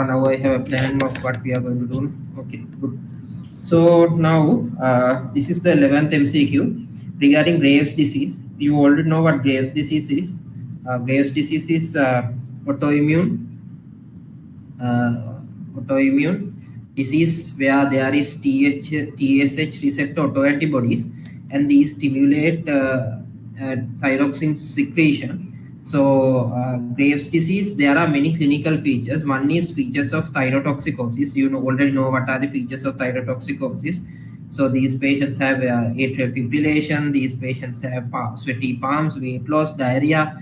now I have a plan of what we are going to do. Okay, good. So now this is the 11th MCQ regarding Graves' disease. You already know what Graves' disease is. Graves' disease is autoimmune disease where there is TSH receptor autoantibodies, and these stimulate thyroxine secretion. So Graves' disease, there are many clinical features. One is features of thyrotoxicosis. You already know what are the features of thyrotoxicosis. So these patients have atrial fibrillation. These patients have sweaty palms, weight loss, diarrhea,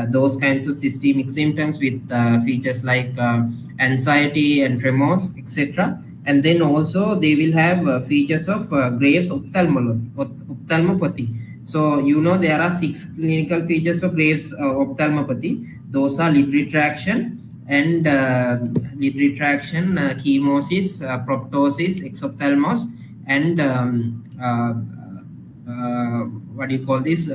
those kinds of systemic symptoms with features like anxiety and tremors, etc. And then also they will have features of Graves' ophthalmopathy. So you know there are 6 clinical features of Graves' ophthalmopathy. Those are lid retraction and chemosis, proptosis, exophthalmos, and what do you call this?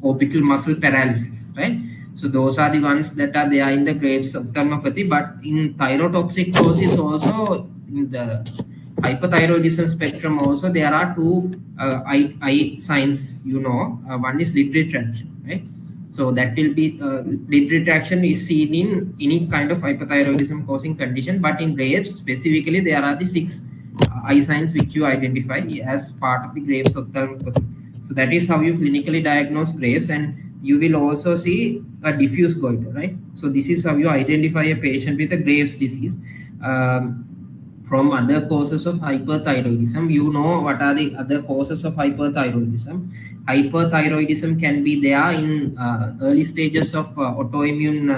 Orbital muscle paralysis, right? So those are the ones that are there in the Graves' ophthalmopathy. But in thyrotoxicosis also, in the hyperthyroidism spectrum also, there are 2 eye signs, you know. One is lid retraction, right? So that will be lid retraction is seen in any kind of hyperthyroidism causing condition, but in Graves specifically there are the 6 eye signs which you identify as part of the Graves' ophthalmopathy. So that is how you clinically diagnose Graves, and you will also see a diffuse goiter, right? So this is how you identify a patient with a Graves' disease. From other causes of hyperthyroidism, you know what are the other causes of hyperthyroidism. Hyperthyroidism can be there in early stages of autoimmune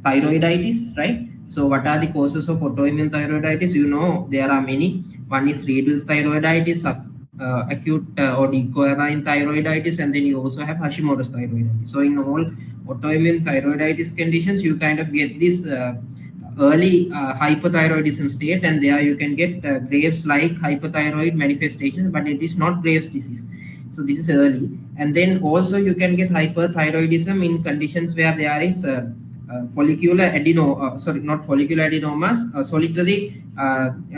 thyroiditis, right? So what are the causes of autoimmune thyroiditis? You know there are many. One is Friedreich's thyroiditis, acute or decoherent thyroiditis, and then you also have Hashimoto's thyroiditis. So in all autoimmune thyroiditis conditions, you kind of get this early hypothyroidism state, and there you can get Graves-like hypothyroid manifestations, but it is not Graves' disease. So this is early. And then also you can get hyperthyroidism in conditions where there is follicular adenoma, not follicular adenomas, solitary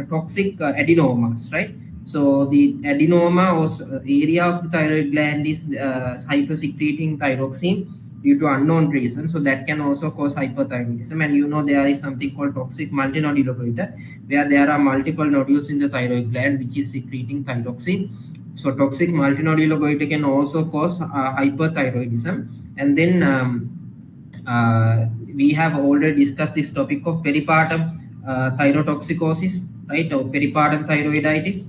toxic adenomas, right? So the adenoma or area of the thyroid gland is hypersecreting thyroxine due to unknown reason. So that can also cause hyperthyroidism. And you know there is something called toxic multinodular goiter, where there are multiple nodules in the thyroid gland which is secreting thyroxine. So toxic multinodular goiter can also cause hyperthyroidism. And then we have already discussed this topic of peripartum thyrotoxicosis, right, or peripartum thyroiditis,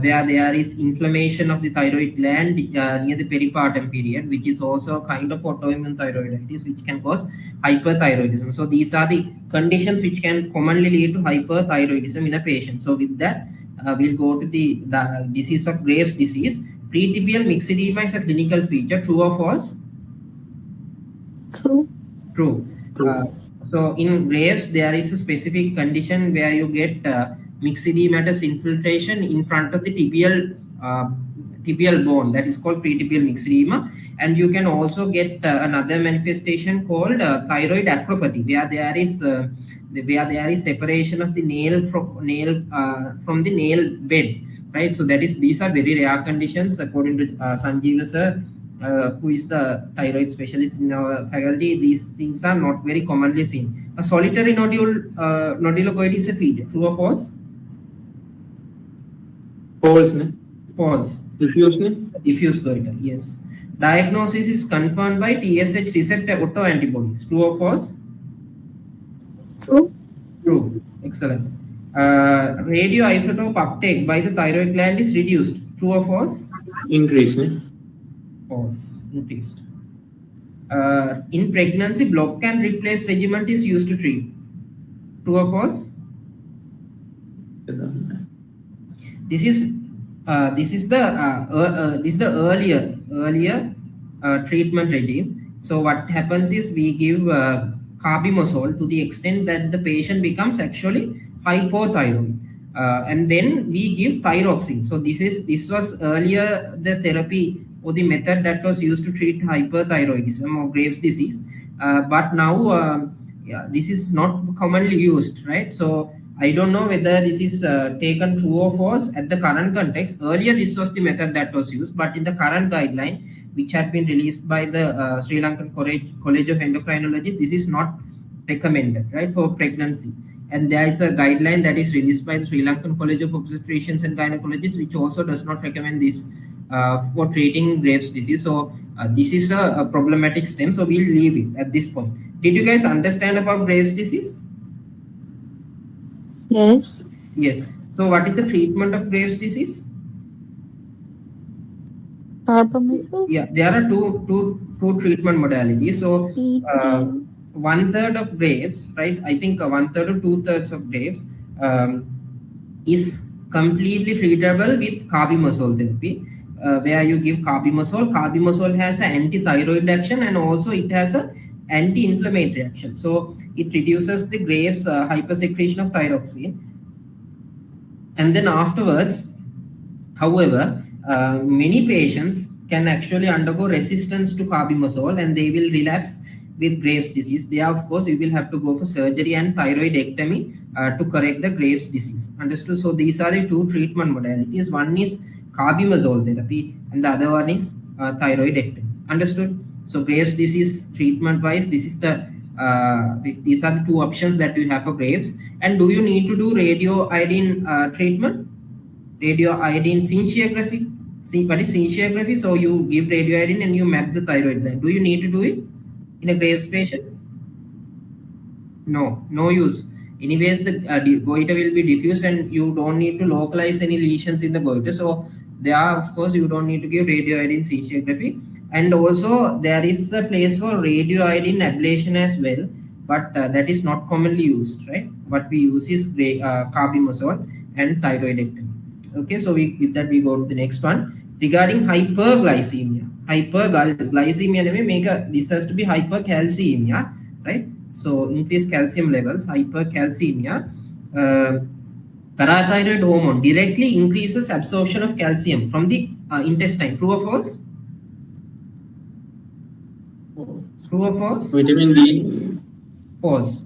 where there is inflammation of the thyroid gland near the peripartum period, which is also a kind of autoimmune thyroiditis which can cause hyperthyroidism. So these are the conditions which can commonly lead to hyperthyroidism in a patient. So with that, we'll go to the disease of Graves' disease. Pretibial myxedema is a clinical feature. True or false? True. True. So in Graves, there is a specific condition where you get myxedematous infiltration in front of the tibial bone. That is called pretibial myxedema. And you can also get another manifestation called thyroid acropathy, where there is separation of the nail from the nail bed, right? So these are very rare conditions according to Sanjeeva sir, who is the thyroid specialist in our faculty. These things are not very commonly seen. A solitary nodular goiter is a feature. True or false? False, ne? False. Diffuse, ne? Diffuse goiter, yes. Diagnosis is confirmed by TSH receptor autoantibodies. True or false? True. True. Excellent. Radioisotope uptake by the thyroid gland is reduced. True or false? Increase, ne? False. Increased. In pregnancy, block and replace regimen is used to treat. True or false? This is the earlier treatment regime. So what happens is we give carbimazole to the extent that the patient becomes actually hypothyroid, and then we give thyroxine. So this was earlier the therapy or the method that was used to treat hyperthyroidism or Graves' disease, but now Yeah, this is not commonly used, right? So I don't know whether this is taken true or false at the current context. Earlier, this was the method that was used, but in the current guideline, which had been released by the Sri Lankan College of Endocrinology, this is not recommended, right, for pregnancy. And there is a guideline that is released by the Sri Lankan College of Obstetricians and Gynecologists, which also does not recommend this for treating Graves' disease. So this is a problematic stem. So we'll leave it at this point. Did you guys understand about Graves' disease? Yes. Yes. So what is the treatment of Graves' disease? Carbamazole. Yeah, there are two treatment modalities. So PT. 1/3 of Graves, right? I think 1/3 or 2/3 of Graves is completely treatable with carbimazole therapy, where you give carbimazole. Carbimazole has an anti-thyroid action and also it has a anti-inflammatory action. So it reduces the Graves' hypersecretion of thyroxine. And then afterwards, however, many patients can actually undergo resistance to carbimazole and they will relapse with Graves' disease. There, of course, you will have to go for surgery and thyroidectomy to correct the Graves' disease. Understood? So these are the two treatment modalities. One is carbimazole therapy and the other one is thyroidectomy. Understood? So Graves' disease treatment-wise, this is the these are the two options that you have for Graves. And do you need to do radioiodine treatment? Radioiodine scintigraphy. See, what is scintigraphy? So you give radioiodine and you map the thyroid gland. Do you need to do it in a Graves patient? No, no use. Anyways, the goiter will be diffuse and you don't need to localize any lesions in the goiter. So there, of course, you don't need to give radioiodine scintigraphy. And also there is a place for radioiodine ablation as well, but that is not commonly used, right? What we use is carbimazole and thyroidectomy. Okay, so with that we go to the next one regarding hyperglycemia. Hyperglycemia, this has to be hypercalcemia, right? So increased calcium levels, hypercalcemia. Parathyroid hormone directly increases absorption of calcium from the intestine. True or false? True or false? Vitamin D. False.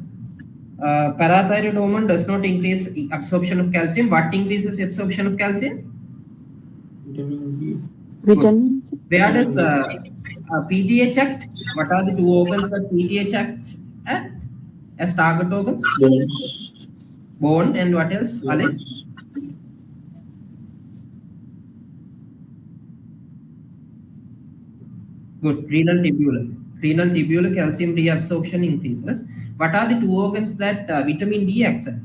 Parathyroid hormone does not increase absorption of calcium. What increases absorption of calcium? Vitamin D. Vitamin. Where does PTH act? What are the two organs that PTH acts at as target organs? Bone and what else? Ale? Good. Renal tubular. Renal tubular calcium reabsorption increases. What are the two organs that vitamin D acts at?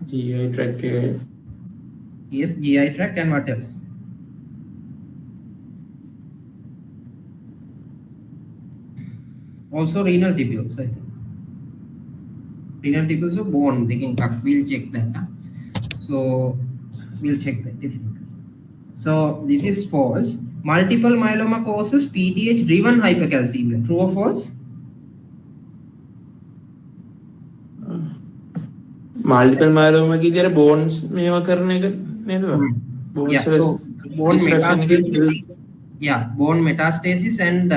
GI tract. Yes, GI tract and what else? Also renal tubules, I think. Renal tubules are bone, they can cut. We'll check that. Huh? So we'll check that definitely. So this is false. Multiple myeloma causes PTH driven hypercalcemia. True or false? Multiple myeloma की जरा bones में करने का नहीं तो Yeah, so bone metastasis. Yeah, bone metastasis and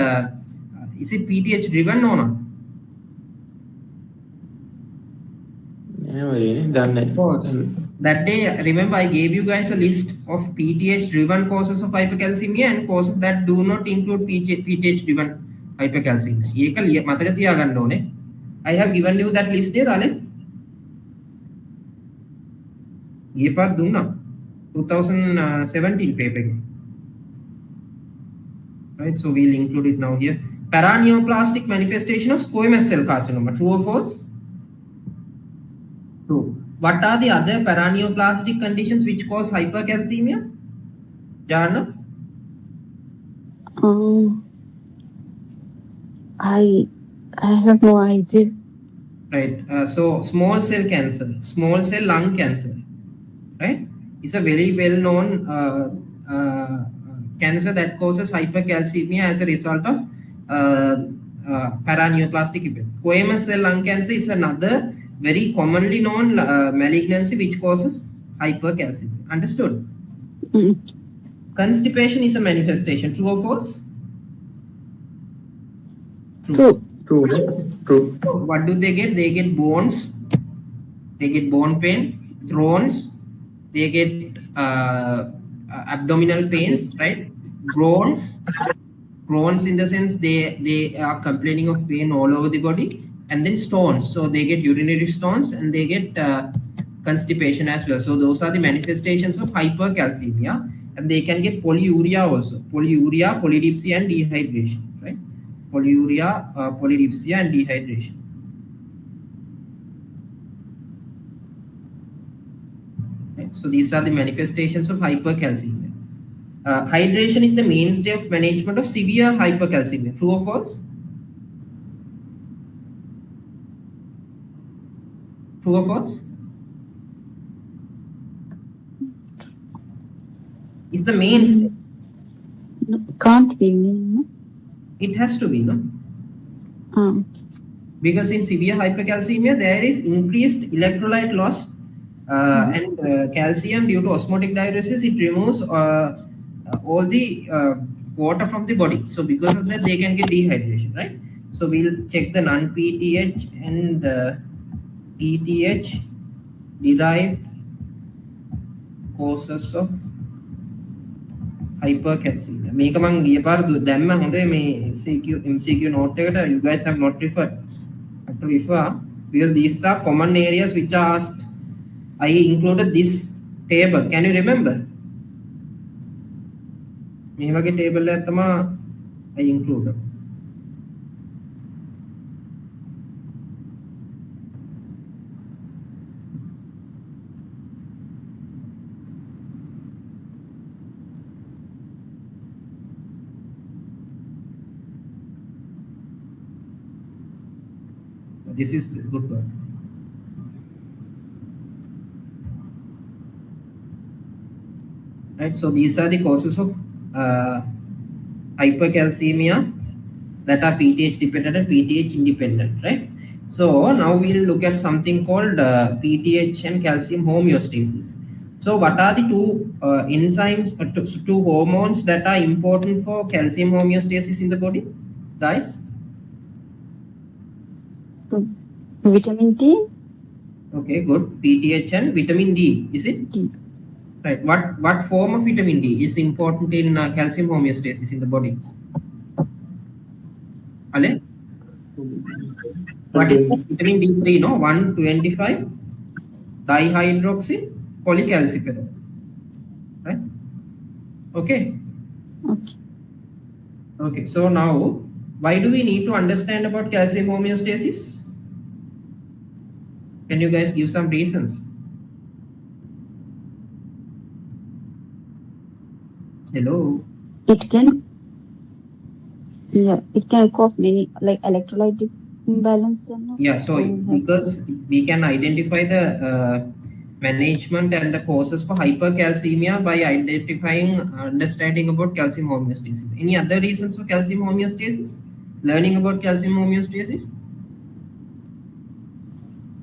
is it PTH driven or not? False. That day, remember I gave you guys a list of PTH driven causes of hypercalcemia and causes that do not include PTH driven hypercalcemia. I have given you that list there, Ale. ये part दूंगा 2017 paper. Right, so we'll include it now here. Paraneoplastic manifestation of squamous cell carcinoma. True or false? True. What are the other paraneoplastic conditions which cause hypercalcemia? Jana? I have no idea. Right. So small cell cancer, small cell lung cancer, right? It's a very well-known cancer that causes hypercalcemia as a result of paraneoplastic event. Squamous cell lung cancer is another very commonly known malignancy which causes hypercalcemia. Understood? Mm. Constipation is a manifestation. True or false? True. True. True. So what do they get? They get bones, they get bone pain, thrones, they get abdominal pains, right? Groans, groans in the sense they are complaining of pain all over the body, and then stones. So they get urinary stones and they get constipation as well. So those are the manifestations of hypercalcemia, and they can get polyuria also. Polyuria, polydipsia, and dehydration, right? Polyuria, polydipsia, and dehydration. Right? So these are the manifestations of hypercalcemia. Hydration is the mainstay of management of severe hypercalcemia. True or false? True or false? Is the mainstay. No, can't be me. No? It has to be, no? Ah, Because in severe hypercalcemia, there is increased electrolyte loss and calcium due to osmotic diuresis. It removes all the water from the body. So because of that, they can get dehydration, right? So we'll check the non-PTH and PTH derived causes of hypercalcemia. මේක මම ගිය පාර දැම්ම හොඳේ මේ MCQ note එකට. You guys have not referred. Have to refer because these are common areas which are asked. I included this table. Can you remember? මේ වගේ table එකක් තමයි I included. This is the good one. Right, so these are the causes of hypercalcemia that are PTH dependent and PTH independent, right? So now we'll look at something called PTH and calcium homeostasis. So what are the two enzymes, two hormones that are important for calcium homeostasis in the body, guys? vitamin D. Okay, good. PTH and vitamin D, is it? D. Right. What form of vitamin D is important in calcium homeostasis in the body? Ale? What is vitamin D3? No, 125 dihydroxy polycalciferol. Right? Okay. Okay. Okay. So now, why do we need to understand about calcium homeostasis? Can you guys give some reasons? Hello. It can cause many like electrolyte imbalance. Yeah, so because we can identify the management and the causes for hypercalcemia by identifying understanding about calcium homeostasis. Any other reasons for calcium homeostasis? Learning about calcium homeostasis?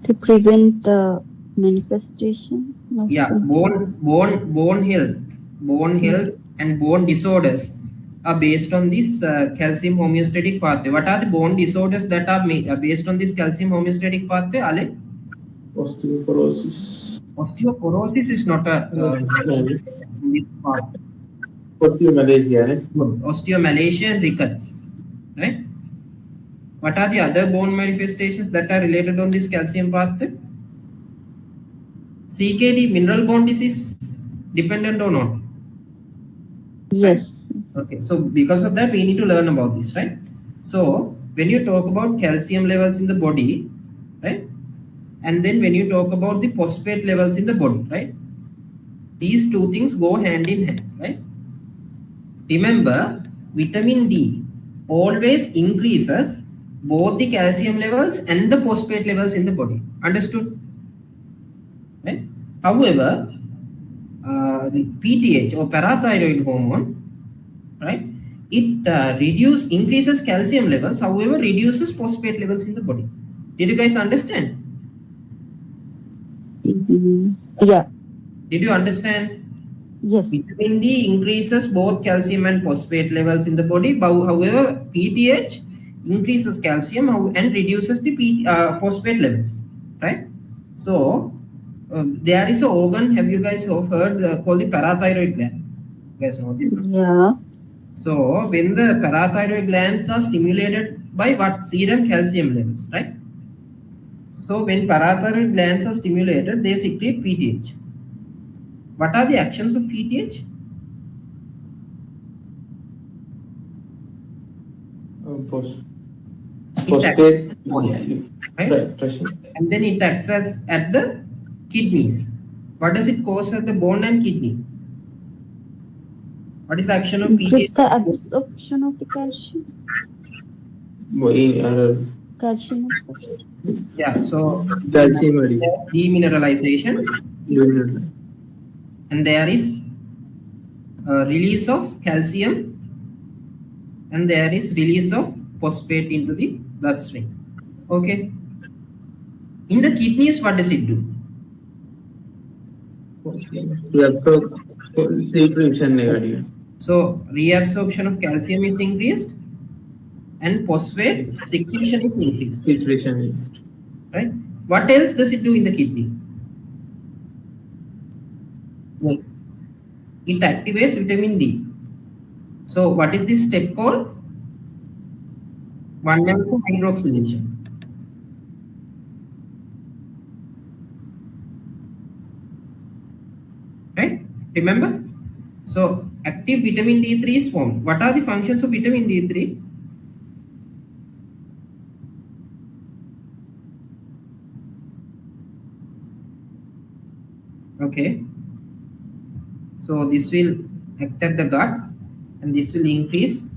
To prevent the manifestation. Yeah, bone health and bone disorders are based on this calcium homeostatic pathway. What are the bone disorders that are based on this calcium homeostatic pathway, Ale? Osteoporosis. Osteoporosis is not a this part. Osteomalacia. Osteomalacia and rickets, right? What are the other bone manifestations that are related on this calcium pathway? CKD, mineral bone disease, dependent or not? Yes. Okay, so because of that, we need to learn about this, right? So when you talk about calcium levels in the body, right? And then when you talk about the phosphate levels in the body, right? These two things go hand in hand, right? Remember, vitamin D always increases both the calcium levels and the phosphate levels in the body. Understood? Right? However, the PTH or parathyroid hormone, right? It increases calcium levels, however, reduces phosphate levels in the body. Did you guys understand? Yeah. Did you understand? Yes. Vitamin D increases both calcium and phosphate levels in the body. However, PTH increases calcium and reduces the phosphate levels, right? So there is an organ, have you guys heard, called the parathyroid gland? You guys know this? Yeah. So when the parathyroid glands are stimulated by what? Serum calcium levels, right? So when parathyroid glands are stimulated, they secrete PTH. What are the actions of PTH? Phosphate, right? pressure. And then it acts as at the kidneys. What does it cause at the bone and kidney? What is the action of Increase PTH? the absorption of the calcium. Calcium absorption. Yeah, so Calcium demineralization, and there is release of calcium, and there is release of phosphate into the bloodstream. Okay. In the kidneys, what does it do? So reabsorption of calcium is increased and phosphate secretion is increased. Right? What else does it do in the kidney? Yes. It activates vitamin D. So what is this step called? 1,alpha hydroxylation. Right? Remember? So active vitamin D3 is formed. What are the functions of vitamin D3? Okay. So this will act at the gut, and this will increase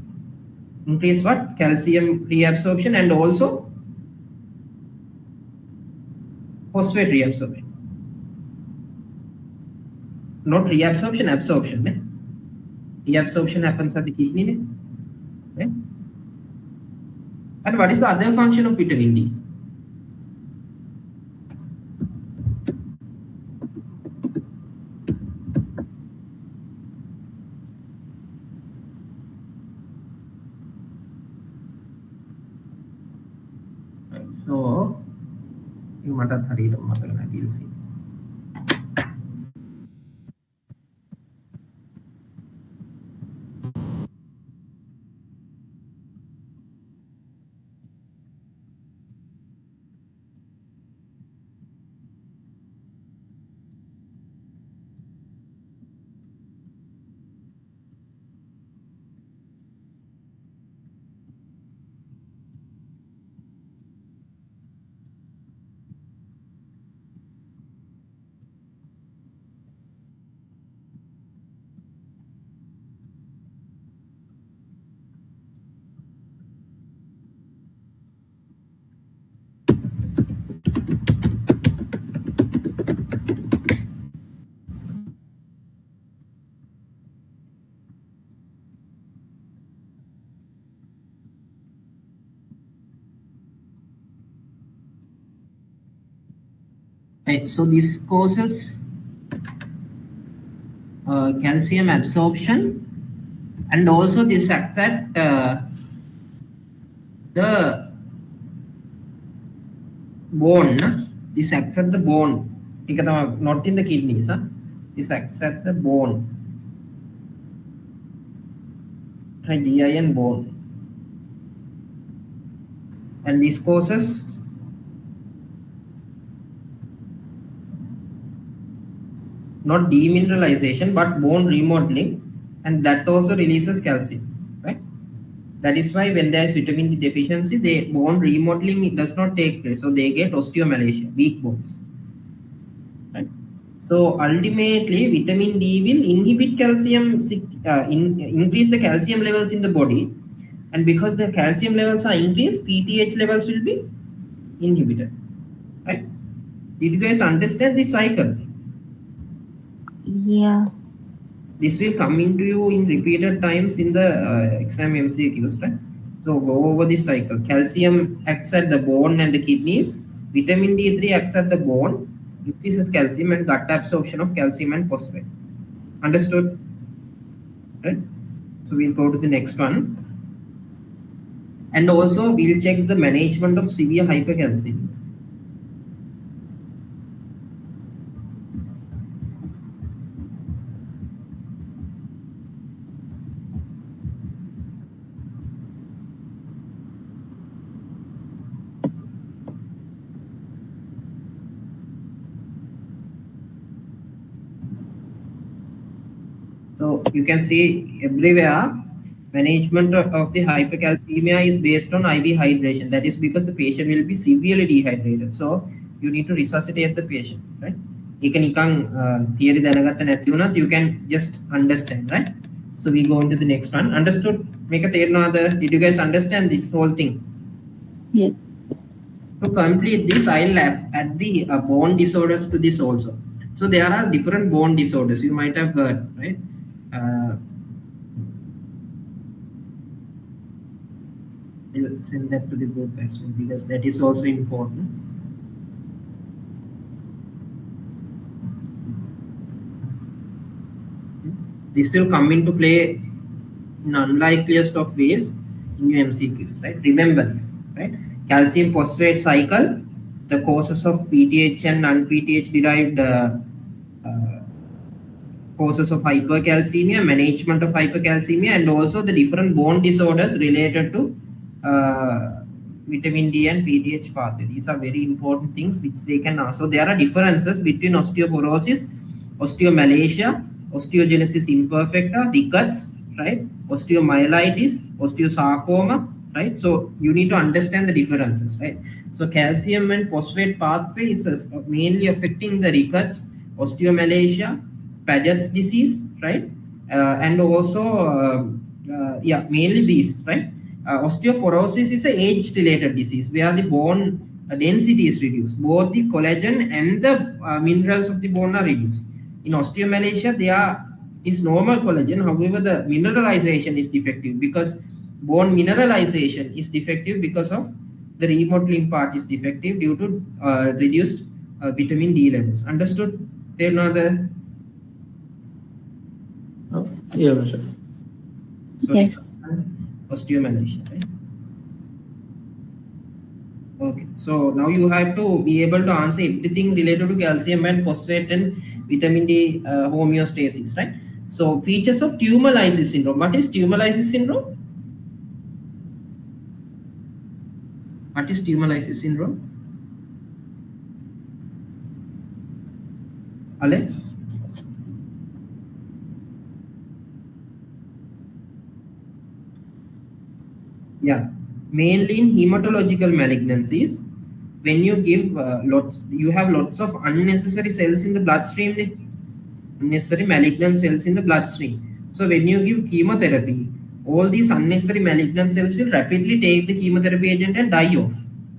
what? Calcium reabsorption and also phosphate reabsorption. Not reabsorption, absorption. Reabsorption happens at the kidney. Right? And what is the other function of vitamin D? So, we'll see. Right, so this causes calcium absorption, and also this acts at the bone. This acts at the bone, not in the kidneys. This acts at the bone, GI and bone, and this causes not demineralization but bone remodeling, and that also releases calcium, right? That is why when there is vitamin D deficiency, the bone remodeling does not take place, so they get osteomalacia, weak bones, right? So ultimately vitamin D will inhibit calcium, increase the calcium levels in the body, and because the calcium levels are increased, PTH levels will be inhibited, right? Did you guys understand this cycle? Yeah. This will come into you in repeated times in the exam MCQs, right? So go over this cycle. Calcium acts at the bone and the kidneys. Vitamin D3 acts at the bone, increases calcium and gut absorption of calcium and phosphate. Understood? Right? So we'll go to the next one. And also we'll check the management of severe hypercalcemia. So you can see everywhere management of the hypercalcemia is based on IV hydration. That is because the patient will be severely dehydrated. So you need to resuscitate the patient, right? You can theory you can just understand, right? So we go into the next one. Understood? Make a did you guys understand this whole thing? Yes. To complete this, I'll add the bone disorders to this also. So there are different bone disorders you might have heard, right? I'll send that to the group as well because that is also important. This will come into play in unlikeliest of ways in your MCQs, right? Remember this, right? Calcium phosphate cycle, the causes of PTH and non-PTH derived causes of hypercalcemia, management of hypercalcemia, and also the different bone disorders related to vitamin D and PTH pathway. These are very important things which they can ask. So there are differences between osteoporosis, osteomalacia, osteogenesis imperfecta, rickets, right? Osteomyelitis, osteosarcoma, right? So you need to understand the differences, right? So calcium and phosphate pathway is mainly affecting the rickets, osteomalacia, Paget's disease, right? And also, mainly these, right? Osteoporosis is an age-related disease where the bone density is reduced. Both the collagen and the minerals of the bone are reduced. In osteomalacia, there is normal collagen. However, the mineralization is defective because bone mineralization is defective because of the remote limb part is defective due to reduced vitamin D levels. Understood? There no other. Yeah, sir. So Yes. Osteomalacia, right? Okay, so now you have to be able to answer everything related to calcium and phosphate and vitamin D homeostasis, right? So features of tumor lysis syndrome. What is tumor lysis syndrome? What is tumor lysis syndrome? Ale? Yeah, mainly in hematological malignancies, when you give you have lots of unnecessary cells in the bloodstream, unnecessary malignant cells in the bloodstream. So when you give chemotherapy, all these unnecessary malignant cells will rapidly take the chemotherapy agent and die off.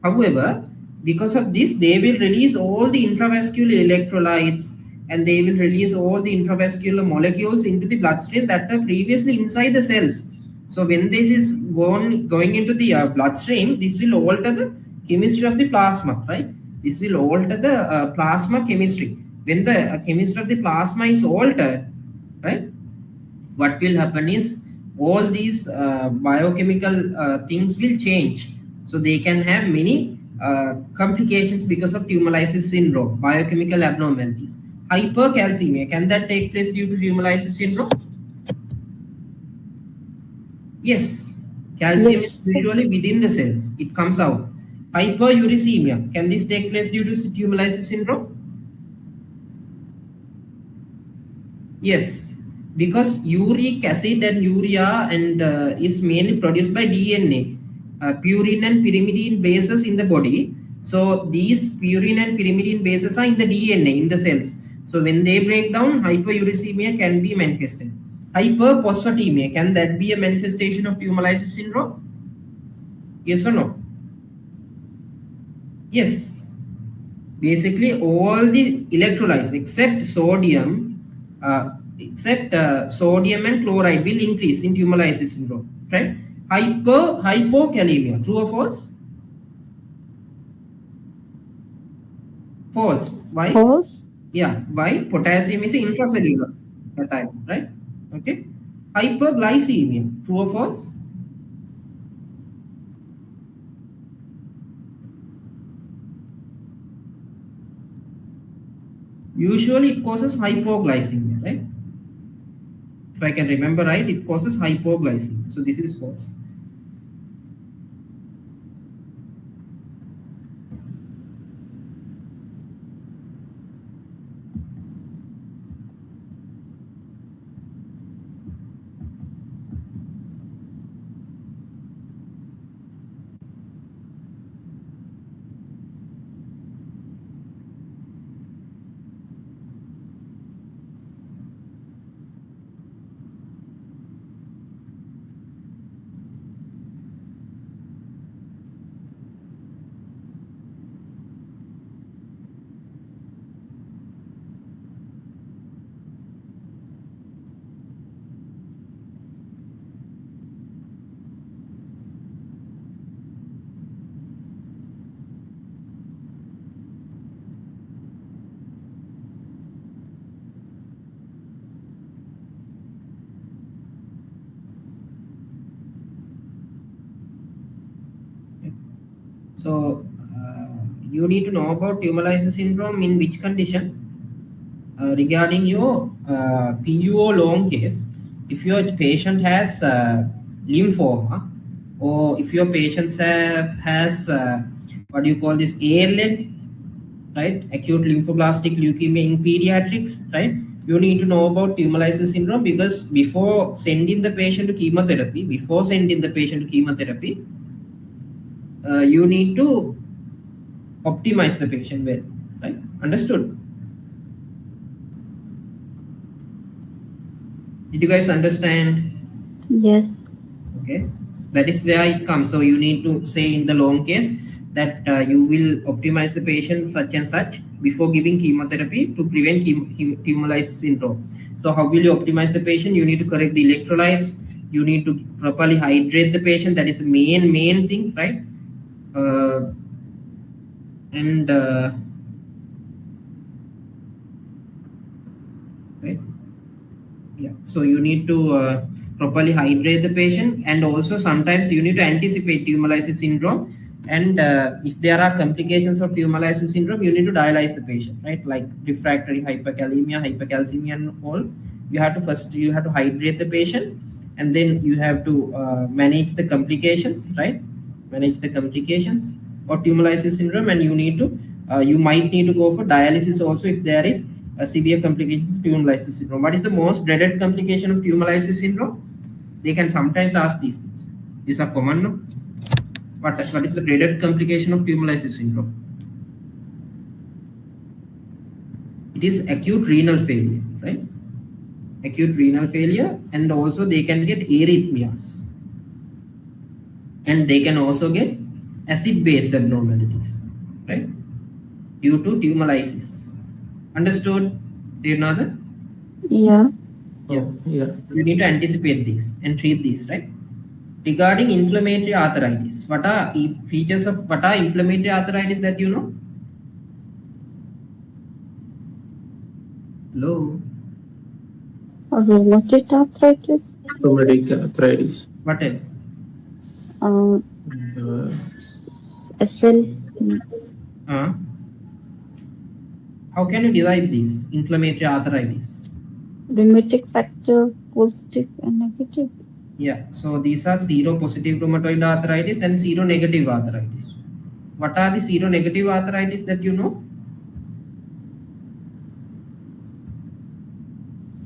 However, because of this, they will release all the intravascular electrolytes and they will release all the intravascular molecules into the bloodstream that were previously inside the cells. So when this is going into the bloodstream, this will alter the chemistry of the plasma, right? This will alter the plasma chemistry. When the chemistry of the plasma is altered, right? What will happen is all these biochemical things will change. So they can have many complications because of tumor lysis syndrome, biochemical abnormalities. Hypercalcemia, can that take place due to tumor lysis syndrome? Yes, calcium is usually within the cells. It comes out. Hyperuricemia, can this take place due to tumor lysis syndrome? Yes, because uric acid and urea and is mainly produced by DNA, purine and pyrimidine bases in the body. So these purine and pyrimidine bases are in the DNA in the cells. So when they break down, hyperuricemia can be manifested. Hyperphosphatemia, can that be a manifestation of tumor lysis syndrome? Yes or no? Yes. Basically, all the electrolytes except sodium, sodium and chloride will increase in tumor lysis syndrome, right? Hypokalemia, true or false? False. Why? False. Yeah. Why? Potassium is intracellular at time, right? Okay. Hyperglycemia, true or false? Usually it causes hypoglycemia, right? If I can remember right, it causes hypoglycemia. So this is false. So you need to know about tumor lysis syndrome in which condition? Regarding your PUO long case, if your patient has lymphoma, or if your patient has what do you call this, ALL, right, acute lymphoblastic leukemia in pediatrics, right, you need to know about tumor lysis syndrome, because before sending the patient to chemotherapy, you need to optimize the patient well, right? Understood? Did you guys understand? Yes. Okay, that is where it comes. So you need to say in the long case that you will optimize the patient such and such before giving chemotherapy to prevent tumor lysis syndrome. So how will you optimize the patient? You need to correct the electrolytes, you need to properly hydrate the patient. That is the main thing, right? And right, yeah, so you need to properly hydrate the patient, and also sometimes you need to anticipate tumor lysis syndrome, and if there are complications of tumor lysis syndrome, you need to dialyze the patient, right? Like refractory hyperkalemia, hypercalcemia and all. You have to hydrate the patient, and then you have to manage the complications, right? Manage the complications of tumor lysis syndrome, and you might need to go for dialysis also if there is a severe complications of tumor lysis syndrome. What is the most dreaded complication of tumor lysis syndrome? They can sometimes ask these things. These are common, no? What is the dreaded complication of tumor lysis syndrome? It is acute renal failure, right? Acute renal failure, and also they can get arrhythmias, and they can also get acid-base abnormalities, right? Due to tumor lysis. Understood? Do you know that? Yeah. Yeah. Oh, yeah. You need to anticipate these and treat these, right? Regarding inflammatory arthritis, what are features of inflammatory arthritis that you know? Hello? Rheumatoid arthritis. Rheumatic arthritis. What else? Uh, Uh, SL. Uh, how can you divide these? Inflammatory arthritis. Rheumatic factor, positive and negative. Yeah, so these are seropositive rheumatoid arthritis and seronegative arthritis. What are the seronegative arthritis that you know?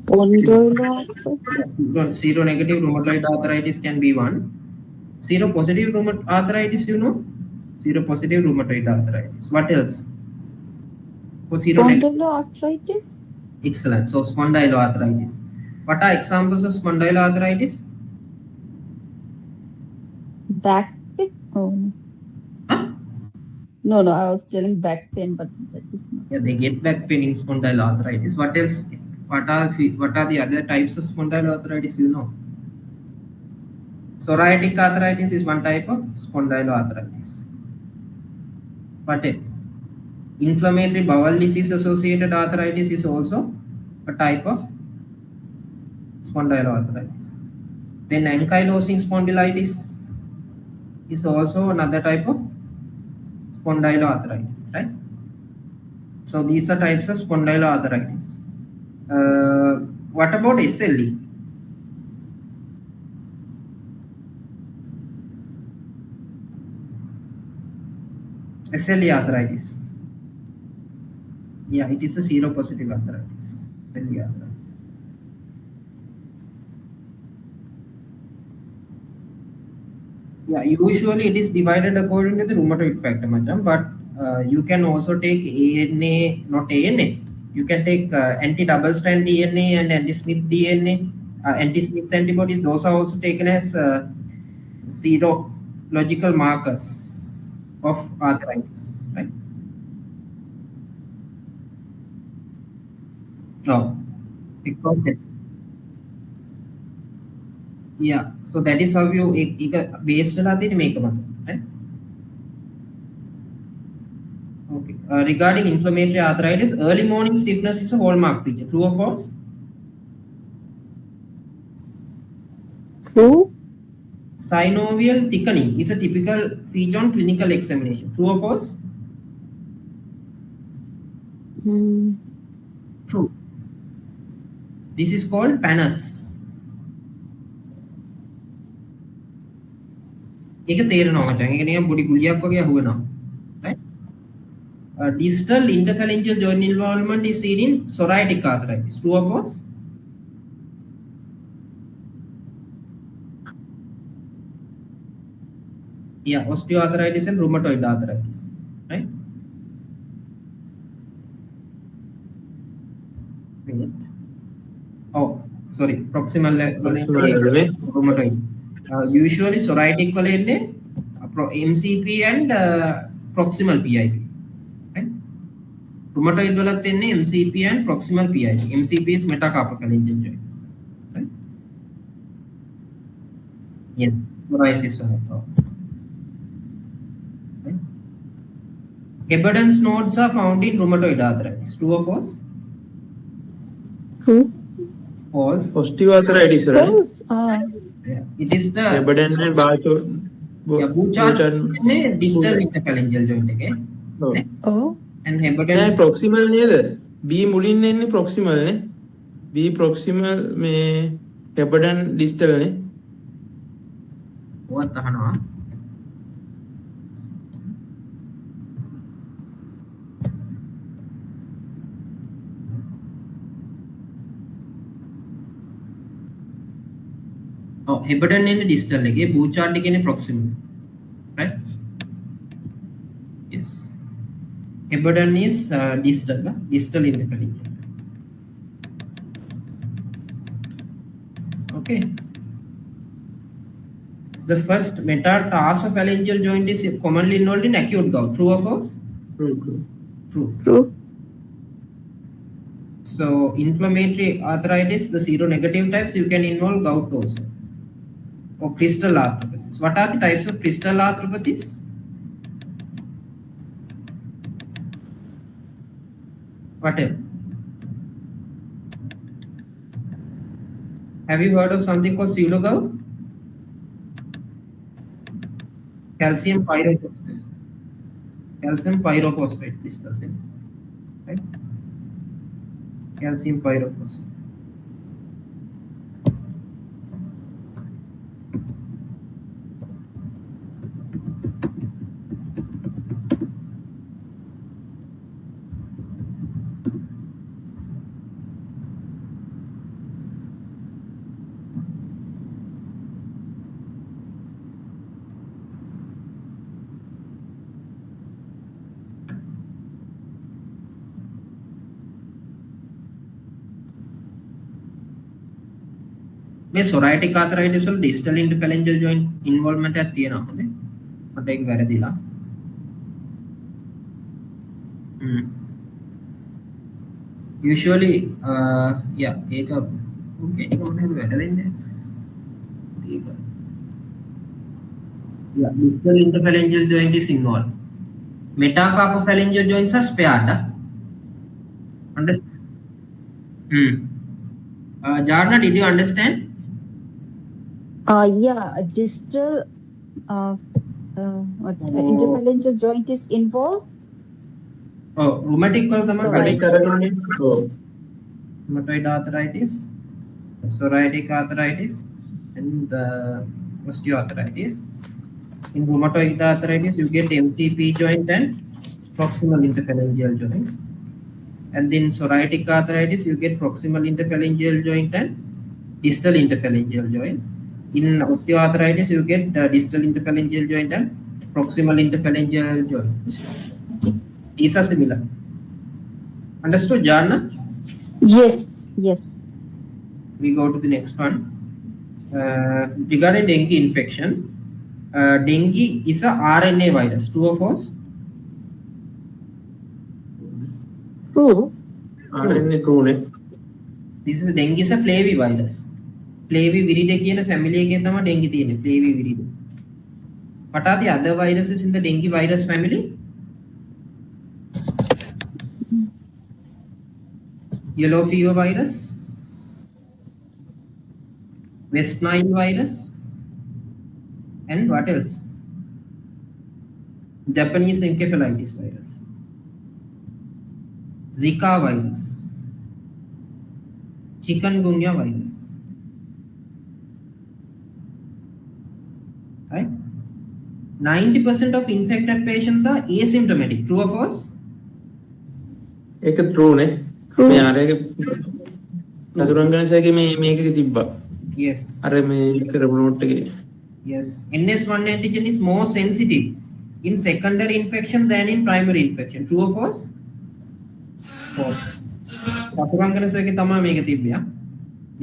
Spondyloarthritis. Seronegative rheumatoid arthritis can be one. Seropositive rheumatoid arthritis, you know? Seropositive rheumatoid arthritis. What else? For seronegative. Spondyloarthritis. Excellent. So spondyloarthritis. What are examples of spondyloarthritis? Back pain. Oh no. Huh? No, I was telling back pain, but that is not. Yeah, they get back pain in spondyloarthritis. What else? What are the other types of spondyloarthritis you know? Psoriatic arthritis is one type of spondyloarthritis. What else? Inflammatory bowel disease associated arthritis is also a type of spondyloarthritis. Then ankylosing spondylitis is also another type of spondyloarthritis, right? So these are types of spondyloarthritis. What about SLE? SLE arthritis. Yeah, it is a seropositive arthritis. SLE arthritis. Yeah, usually it is divided according to the rheumatoid factor, Macam, but you can also take ANA, not ANA. You can take anti-double strand DNA and anti-Smith DNA, anti-Smith antibodies. Those are also taken as serological markers of arthritis, right? Oh, because yeah. So that is how you based on that make a method, right? Okay. Regarding inflammatory arthritis, early morning stiffness is a hallmark feature. True or false? True. Synovial thickening is a typical feature on clinical examination. True or false? True. This is called pannus. ඒක තේරෙනවා මචං. ඒක නිකන් පොඩි කුලියක් වගේ අහුවෙනවා. Right? Distal interphalangeal joint involvement is seen in psoriatic arthritis. True or false? Yeah, osteoarthritis and rheumatoid arthritis. Right? Oh, sorry. Proximal rheumatoid. Usually psoriatic MCP and proximal PIP. Right? Rheumatoid MCP and proximal PIP. MCP is metacarpophalangeal joint. Right? Yes, psoriasis. Right? Heberdens nodes are found in rheumatoid arthritis. True or false? True. False. Osteoarthritis, right? False. Yeah. It is the Heberdens and Bouchard's distal interphalangeal joint. Okay. Oh. And Heberdens. proximal නේද? B මුලින් එන්නේ proximal නේ. B proximal මේ Heberden distal නේ. What අහනවා? Oh, Heberden in distal එකේ Bouchard එකේ proximal. Right? Yes. Heberden is distal interphalangeal. Okay. The first metatarsophalangeal joint is commonly involved in acute gout. True or false? True. So inflammatory arthritis, the seronegative types, you can involve gout also. Or crystal arthropathies. What are the types of crystal arthropathies? What else? Have you heard of something called pseudogout? Calcium pyrophosphate crystals, right? Calcium pyrophosphate. මේ psoriatic arthritis වල distal interphalangeal joint involvement එකක් තියෙනවා හොඳේ මට ඒක වැරදිලා usually yeah ඒක okay ඒක මොකද වැරදෙන්නේ ඒක yeah distal interphalangeal joint is involved metacarpophalangeal joints are spared understand Jarna, did you understand? Yeah, distal interphalangeal joint is involved. Oh, rheumatic වල තමයි රටික් අරගෙන ඔව් rheumatoid arthritis, psoriatic arthritis, and osteoarthritis. In rheumatoid arthritis, you get MCP joint and proximal interphalangeal joint. And in psoriatic arthritis, you get proximal interphalangeal joint and distal interphalangeal joint. In osteoarthritis, you get distal interphalangeal joint and proximal interphalangeal joint. These are similar. Understood, Jana? Yes. Yes. We go to the next one. Regarding dengue infection, dengue is a RNA virus. True or false? True. ආරෙන්නේ true This is dengue is a flavivirus. Flaviviridae කියන family එකේ තමයි dengue තියෙන්නේ. Flaviviridae. What are the other viruses in the dengue virus family? Yellow fever virus, West Nile virus, and what else? Japanese encephalitis virus, Zika virus, chikungunya virus. Right? 90% of infected patients are asymptomatic. True or false? ඒක true නේ True. මේ ආරේක නතුරංගනසගේ මේකේ තිබ්බා Yes. අර මේ කරපු note එකේ Yes. NS1 antigen is more sensitive in secondary infection than in primary infection. True or false? False. නතුරංගනසගේ තමයි මේක තිබ්බා.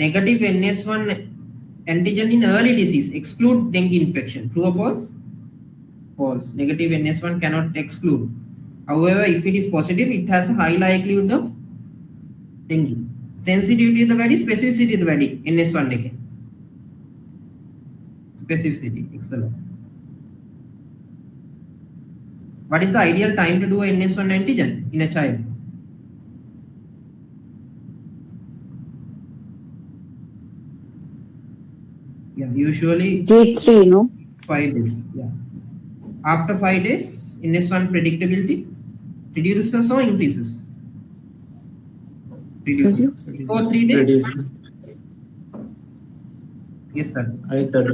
Negative NS1 antigen in early disease exclude dengue infection. True or false? False. Negative NS1 cannot exclude. However, if it is positive, it has a high likelihood of dengue. Sensitivity is the body, specificity is the body. NS1 again. Specificity, excellent. What is the ideal time to do a NS1 antigen in a child? Yeah, usually Day 3, no? 5 days. Yeah. After 5 days, NS1 predictability reduces or increases? Reduces. Reduce. Before 3 days? ready Yes, sir. I thought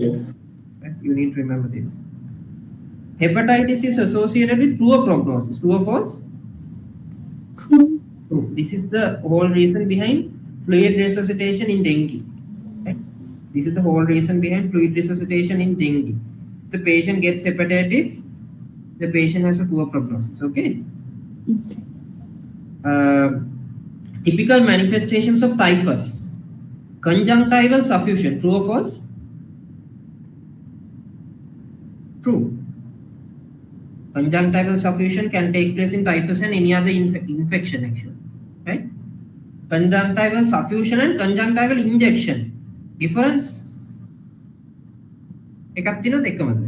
Right? You need to remember this. Hepatitis is associated with poor prognosis. True or false? True. True. This is the whole reason behind fluid resuscitation in dengue. Right? This is the whole reason behind fluid resuscitation in dengue. If the patient gets hepatitis, the patient has a poor prognosis. Okay. Typical manifestations of typhus: conjunctival suffusion. True or false? True. Conjunctival suffusion can take place in typhus and any other infection actually. Right? Conjunctival suffusion and conjunctival injection. Difference? එකක් තියෙනවද එකමද?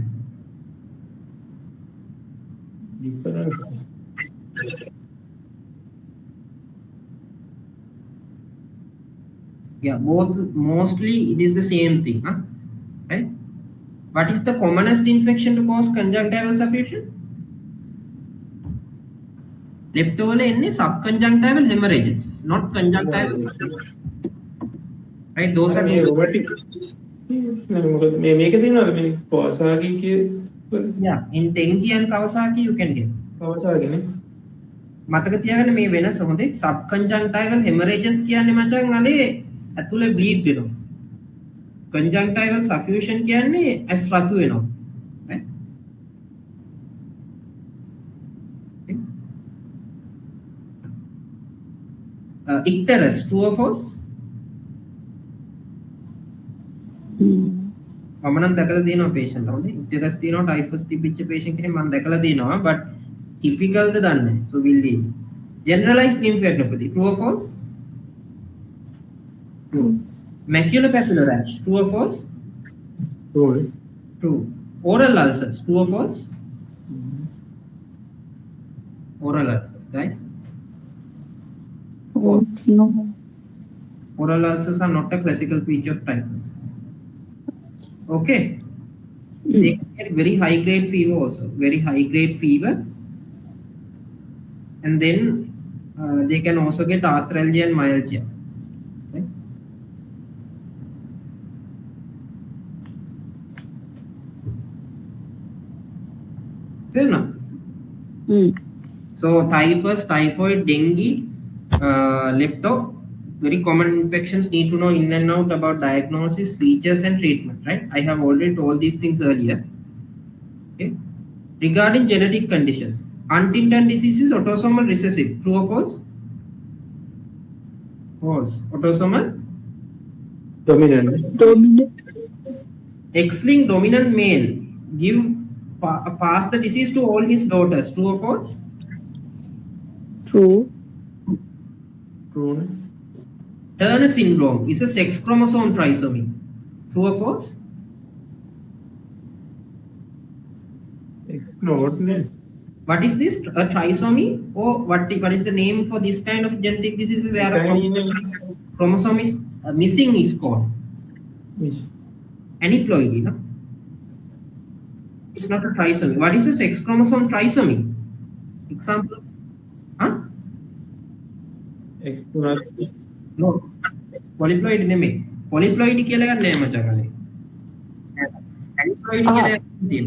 different Yeah, both mostly it is the same thing, huh? Right? What is the commonest infection to cause conjunctival suffusion? Leptola any subconjunctival hemorrhages, not conjunctival. Right? Those are මේ robotic මොකද මේක තියෙනවද මේ Kawasaki කිය yeah. In dengue and Kawasaki you can get. කවසාකිනේ මතක තියාගන්න මේ වෙනස හොඳේ. subconjunctival hemorrhages කියන්නේ මචං අලේ ඇතුලේ bleed වෙනවා. conjunctival suffusion කියන්නේ ඇස් රතු වෙනවා. right? Icterus, true or false? මම නම් දැකලා තියෙනවා patient හොඳේ. icterus තියෙනවා, typhus තිබිච්ච patient කෙනෙක් මම දැකලා තියෙනවා, but typical ද දන්නේ නැහැ. So we'll leave. Generalized lymphadenopathy, true or false? True. Maculopapular rash, true or false? true True. Oral ulcers, true or false? Oral ulcers, guys. Oh, no. Oral ulcers are not a classical feature of typhus. Okay. They can get very high grade fever also. Very high grade fever. and then they can also get arthralgia and myalgia. Right? Fair enough. So typhus, typhoid, dengue, lepto, very common infections. Need to know in and out about diagnosis, features, and treatment. Right? I have already told these things earlier. Okay. Regarding genetic conditions, Huntington disease is autosomal recessive. True or false? False. Autosomal. Dominant. X-linked dominant male pass the disease to all his daughters. True or false? True. True. Turner syndrome is a sex chromosome trisomy. True or false? No. What is this? A trisomy? Or what is the name for this kind of genetic diseases where a chromosome is missing is called? Aneuploidy, no? It's not a trisomy. What is a sex chromosome trisomy? Example? Huh? No. Polyploid නෙමෙයි. Polyploid කියලා ගන්න නෑ මචං අනේ. Aneuploid කියලා තියෙන.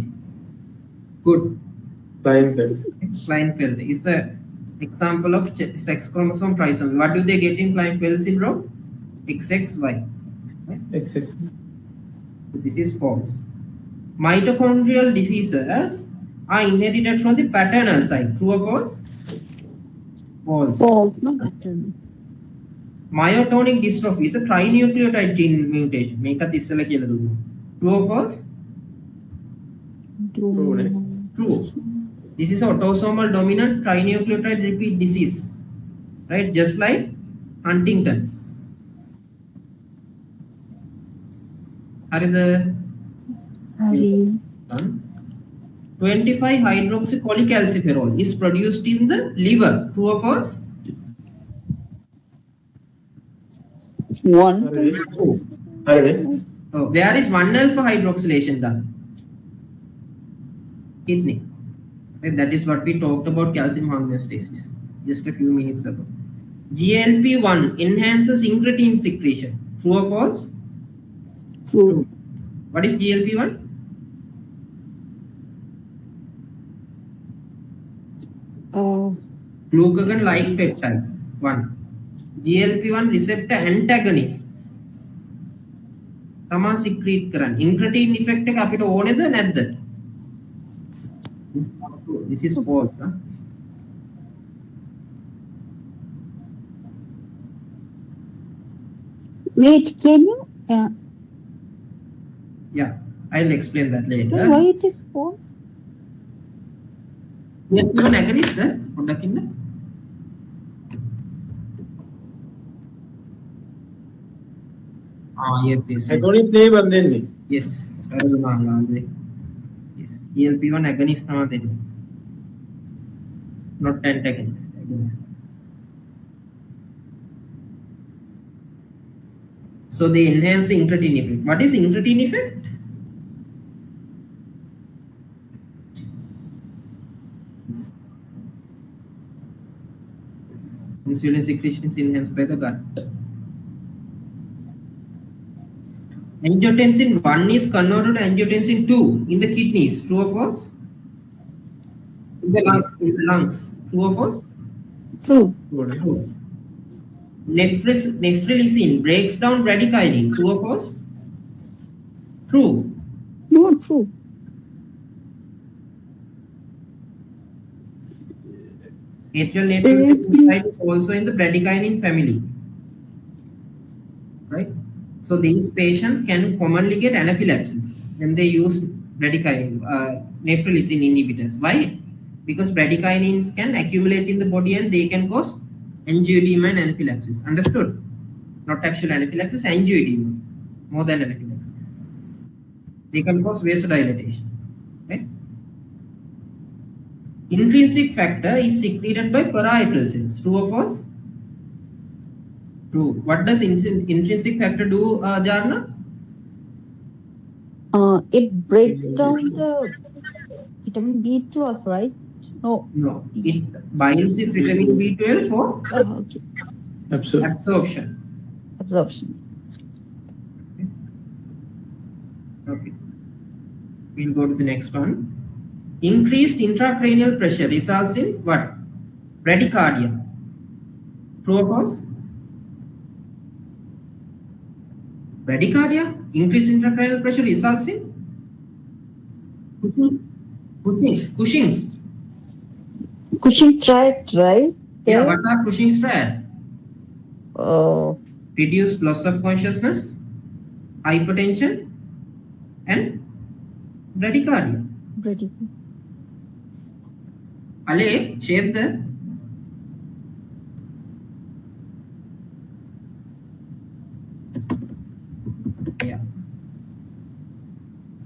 Good. Klinefelter is a example of sex chromosome trisomy. What do they get in Klinefelter syndrome? XXY. Right? XX. This is false. Mitochondrial diseases are inherited from the paternal side. True or false? False. False. Myotonic dystrophy is a trinucleotide gene mutation. මේකත් ඉස්සෙල්ලා කියලා දුන්නා. True or false? True. This is autosomal dominant trinucleotide repeat disease. Right? Just like Huntington's. හරිද? 25 hydroxycholecalciferol is produced in the liver. True or false? One. Oh, where is 1-alpha hydroxylation done? Kidney. And that is what we talked about calcium homeostasis just a few minutes ago. GLP-1 enhances incretin secretion. True or false? True. What is GLP-1? Glucagon-like peptide 1. GLP-1 receptor antagonists. Tama secrete karan. Incretin effect එක අපිට ඕනේද නැද්ද? This is false. Huh? Wait, can you? Yeah, I'll explain that later. Why it is false? GLP-1 agonist පොඩ්ඩක් ඉන්න. Yes. Agonist නේ බන් දෙන්නේ. Yes, වැරදුනා. Yes, GLP-1 agonist තමයි දෙන්නේ. Not antagonist. Agonist. So they enhance the incretin effect. What is incretin effect? Insulin secretion is enhanced by the gut. Angiotensin 1 is converted to angiotensin 2 in the kidneys. True or false? In the lungs. True or false? True. True. Nephrilicin breaks down bradykinin. True or false? True. No, true. Atrial natriuretic is also in the bradykinin family. Right? So these patients can commonly get anaphylaxis when they use bradykinin, nephrilicin inhibitors. Why? Because bradykinins can accumulate in the body and they can cause angioedema and anaphylaxis. Understood? Not actual anaphylaxis, angioedema. More than anaphylaxis. They can cause vasodilatation. Okay? Intrinsic factor is secreted by parietal cells. True or false? True. What does intrinsic factor do, Jarna? It breaks down the vitamin B12, right? No. No, it binds with vitamin B12 for Okay. absorption. Absorption. Okay. We'll go to the next one. Increased intracranial pressure results in what? Bradycardia. True or false? Bradycardia? Increased intracranial pressure results in Cushing's. Cushing triad, right? Yeah, what are Cushing's triad? Oh, Reduced loss of consciousness, hypertension, and bradycardia. pretty. Ale, shape the yeah.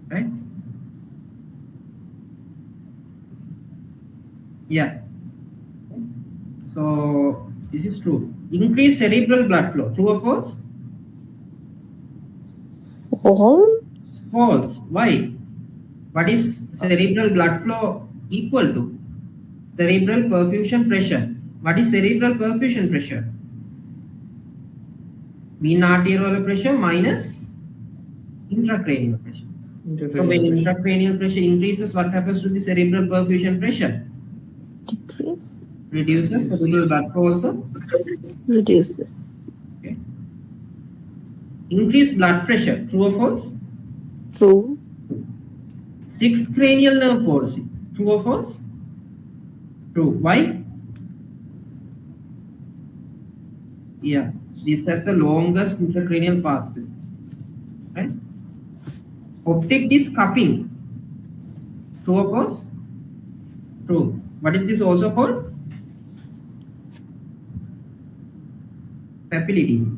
Right? Yeah. So this is true. Increased cerebral blood flow. True or false? All? False. Why? What is cerebral blood flow equal to? Cerebral perfusion pressure. What is cerebral perfusion pressure? Mean arterial pressure minus intracranial pressure. So when intracranial pressure increases, what happens to the cerebral perfusion pressure? Decrease. Reduces. Cerebral blood flow also Reduces. okay. Increased blood pressure. True or false? True. Sixth cranial nerve palsy. True or false? True. Why? Yeah, this has the longest intracranial pathway. Right? Optic disc cupping. True or false? True. What is this also called? Papillary.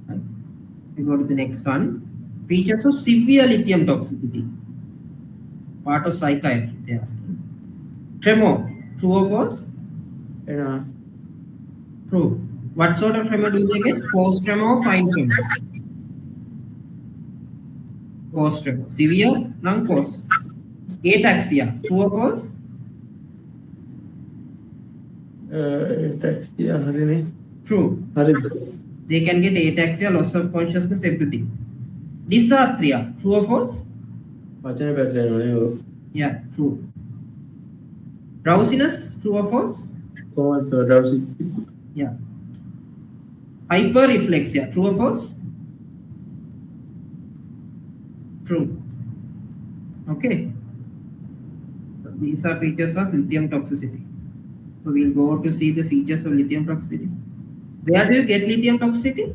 Right. We go to the next one. Features of severe lithium toxicity. Part of psychiatry, they are asking. Tremor. True or false? Yeah. True. What sort of tremor do they get? Coarse tremor or fine tremor? Coarse tremor. Severe, non-coarse. Ataxia. True or false? Yeah, Harini. True. Harini. They can get ataxia, loss of consciousness, everything. Dysarthria. True or false? වචන පැටලෙනවා Yeah, true. Drowsiness. True or false? කොහොමද ඩවුසි Yeah. Hyperreflexia. True or false? True. Okay. So these are features of lithium toxicity. So we'll go to see the features of lithium toxicity. Where do you get lithium toxicity?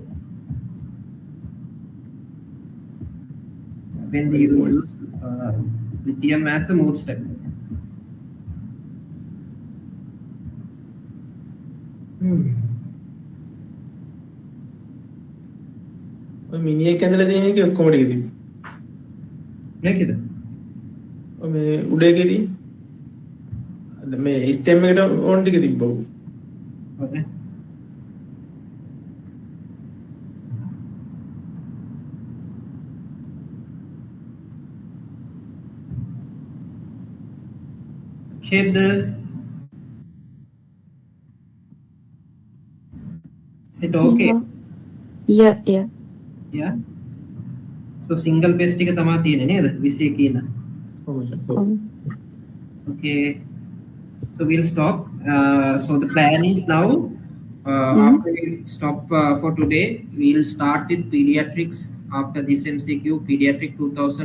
When you use lithium as a mood stabilizer. ඔය මිනිහෙක් ඇඳලා තියෙන එකේ ඔක්කොම ටික තියෙනවා මේකද? ඔය මේ උඩ එකේදී මේ ස්ටෙම් එකට ඕන ටික තිබ්බා Okay. Shape the. Is it okay? Yeah, yeah. Yeah. So single base ටික තමයි තියෙන්නේ නේද? 21 කියන. Okay. So we'll stop. So the plan is now, after we stop for today, we'll start with pediatrics after this MCQ, pediatric 2000.